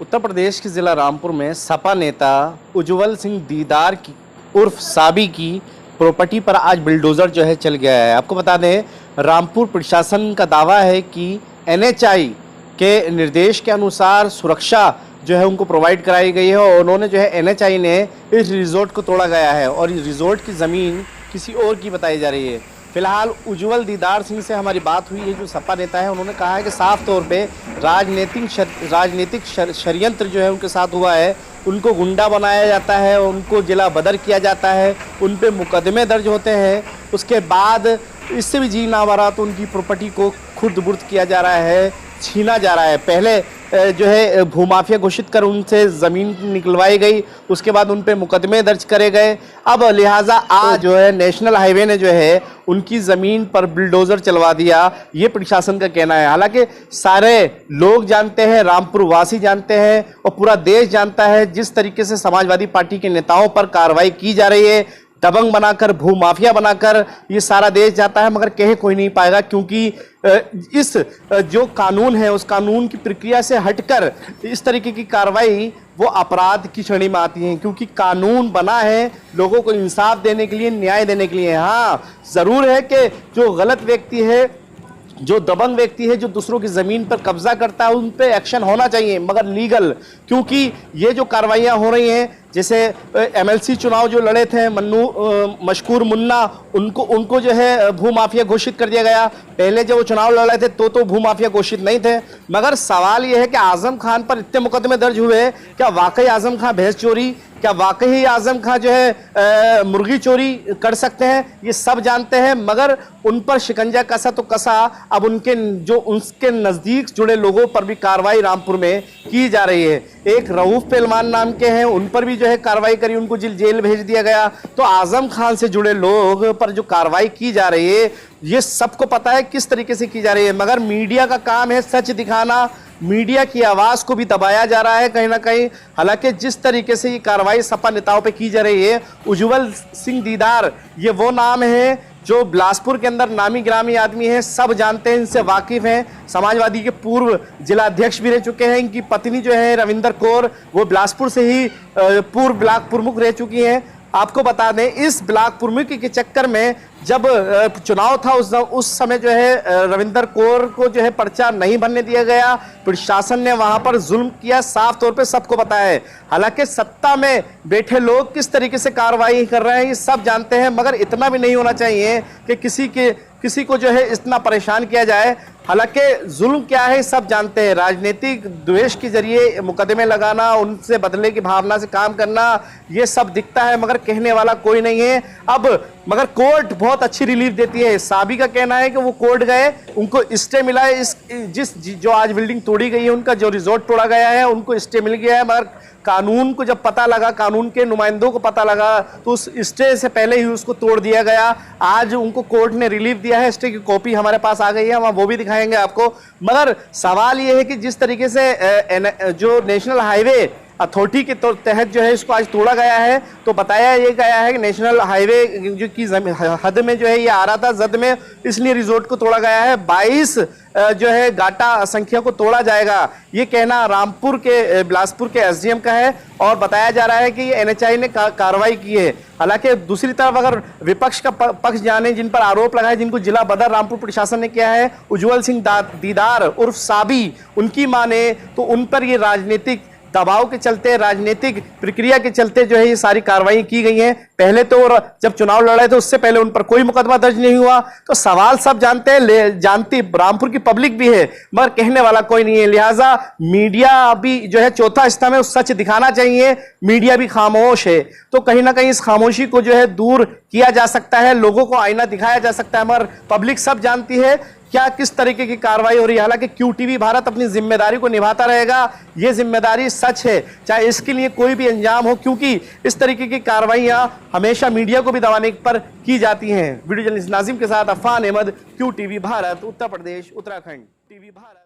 उत्तर प्रदेश के ज़िला रामपुर में सपा नेता उज्जवल सिंह दीदार की उर्फ साबी की प्रॉपर्टी पर आज बिल्डोज़र जो है चल गया है। आपको बता दें, रामपुर प्रशासन का दावा है कि एनएचआई के निर्देश के अनुसार सुरक्षा जो है उनको प्रोवाइड कराई गई है और उन्होंने जो है एनएचआई ने इस रिजॉर्ट को तोड़ा गया है और इस रिजॉर्ट की ज़मीन किसी और की बताई जा रही है। फिलहाल उज्जवल दीदार सिंह से हमारी बात हुई है, जो सपा नेता है। उन्होंने कहा है कि साफ तौर पे राजनीतिक षड्यंत्र जो है उनके साथ हुआ है। उनको गुंडा बनाया जाता है, उनको जिला बदर किया जाता है, उन पे मुकदमे दर्ज होते हैं। उसके बाद इससे भी जी ना भरा तो उनकी प्रॉपर्टी को खुर्द बुर्द किया जा रहा है, छीना जा रहा है। पहले जो है भूमाफिया घोषित कर उनसे ज़मीन निकलवाई गई, उसके बाद उन पे मुकदमे दर्ज करे गए। अब लिहाजा आज जो है नेशनल हाईवे ने जो है उनकी ज़मीन पर बिल्डोज़र चलवा दिया, ये प्रशासन का कहना है। हालांकि सारे लोग जानते हैं, रामपुर वासी जानते हैं और पूरा देश जानता है जिस तरीके से समाजवादी पार्टी के नेताओं पर कार्रवाई की जा रही है, दबंग बनाकर, भूमाफिया बनाकर, ये सारा देश जाता है, मगर कह कोई नहीं पाएगा। क्योंकि इस जो कानून है उस कानून की प्रक्रिया से हटकर इस तरीके की कार्रवाई वो अपराध की श्रेणी में आती है। क्योंकि कानून बना है लोगों को इंसाफ देने के लिए, न्याय देने के लिए। हाँ, ज़रूर है कि जो गलत व्यक्ति है, जो दबंग व्यक्ति है, जो दूसरों की ज़मीन पर कब्जा करता है, उन पे एक्शन होना चाहिए, मगर लीगल। क्योंकि ये जो कार्रवाइयाँ हो रही हैं, जैसे एमएलसी चुनाव जो लड़े थे मशकूर मुन्ना, उनको जो है भूमाफिया घोषित कर दिया गया। पहले जब वो चुनाव लड़े थे तो भूमाफिया घोषित नहीं थे। मगर सवाल ये है कि आजम खान पर इतने मुकदमे दर्ज हुए, क्या वाकई आजम खान भैंस चोरी, क्या वाकई आजम खान जो है मुर्गी चोरी कर सकते हैं? ये सब जानते हैं, मगर उन पर शिकंजा कसा तो कसा। अब उनके नज़दीक जुड़े लोगों पर भी कार्रवाई रामपुर में की जा रही है। एक रऊफ पहलवान नाम के हैं, उन पर भी जो है कार्रवाई करी, उनको जेल भेज दिया गया। तो आजम खान से जुड़े लोग पर जो कार्रवाई की जा रही है, ये सबको पता है किस तरीके से की जा रही है। मगर मीडिया का काम है सच दिखाना, मीडिया की आवाज़ को भी दबाया जा रहा है कहीं ना कहीं। हालांकि जिस तरीके से ये कार्रवाई सपा नेताओं पे की जा रही है, उज्जवल सिंह दीदार ये वो नाम है जो बिलासपुर के अंदर नामी ग्रामी आदमी है, सब जानते हैं, इनसे वाकिफ़ हैं। समाजवादी के पूर्व जिला अध्यक्ष भी रह चुके हैं। इनकी पत्नी जो है रविंदर कौर, वो बिलासपुर से ही पूर्व ब्लॉक प्रमुख रह चुकी हैं। आपको बता दें, इस ब्लॉक प्रमुख के चक्कर में जब चुनाव था उस समय जो है रविंदर कौर को जो है पर्चा नहीं भरने दिया गया। प्रशासन ने वहां पर जुल्म किया, साफ तौर पे सबको पता है। हालांकि सत्ता में बैठे लोग किस तरीके से कार्रवाई कर रहे हैं ये सब जानते हैं, मगर इतना भी नहीं होना चाहिए कि किसी को जो है इतना परेशान किया जाए। हालांकि जुल्म क्या है सब जानते हैं। राजनीतिक द्वेष के जरिए मुकदमे लगाना, उनसे बदले की भावना से काम करना, ये सब दिखता है, मगर कहने वाला कोई नहीं है। अब मगर कोर्ट बहुत अच्छी रिलीफ देती है। साबी का कहना है कि वो कोर्ट गए, उनको स्टे मिला है। जो आज बिल्डिंग तोड़ी गई है, उनका जो रिजॉर्ट तोड़ा गया है, उनको स्टे मिल गया है। मगर कानून को जब पता लगा, कानून के नुमाइंदों को पता लगा, तो उस स्टे से पहले ही उसको तोड़ दिया गया। आज उनको कोर्ट ने रिलीफ दिया है, स्टे की कॉपी हमारे पास आ गई है, हम वो भी दिखाएंगे आपको। मगर सवाल ये है कि जिस तरीके से जो नेशनल हाईवे अथॉरिटी के तहत जो है इसको आज तोड़ा गया है, तो बताया ये गया है कि नेशनल हाईवे जो की हद में जो है ये आ रहा था, जद में, इसलिए रिजॉर्ट को तोड़ा गया है। 22 जो है गाटा संख्या को तोड़ा जाएगा, ये कहना रामपुर के बिलासपुर के एसडीएम का है। और बताया जा रहा है कि एनएचआई ने कार्रवाई की है। हालांकि दूसरी तरफ अगर विपक्ष का पक्ष जाने, जिन पर आरोप लगा है, जिनको जिला बदर रामपुर प्रशासन ने किया है, उज्जवल सिंह दीदार उर्फ साबी, उनकी माने तो उन पर ये राजनीतिक दबाव के चलते, राजनीतिक प्रक्रिया के चलते जो है ये सारी कार्रवाई की गई हैं। पहले तो जब चुनाव लड़े थे उससे पहले उन पर कोई मुकदमा दर्ज नहीं हुआ। तो सवाल सब जानते हैं, जानती रामपुर की पब्लिक भी है, मगर कहने वाला कोई नहीं है। लिहाजा मीडिया अभी जो है चौथा स्तंभ है, उस सच दिखाना चाहिए। मीडिया भी खामोश है, तो कहीं ना कहीं इस खामोशी को जो है दूर किया जा सकता है, लोगों को आईना दिखाया जा सकता है। मगर पब्लिक सब जानती है क्या किस तरीके की कार्रवाई हो रही है। हालांकि QTV भारत अपनी जिम्मेदारी को निभाता रहेगा, ये जिम्मेदारी सच है, चाहे इसके लिए कोई भी अंजाम हो। क्योंकि इस तरीके की कार्रवाइयां हमेशा मीडिया को भी दबाने पर की जाती हैं। वीडियो जर्नलिस्ट नाजिम के साथ अफान अहमद, QTV भारत, उत्तर प्रदेश, उत्तराखंड, TV भारत।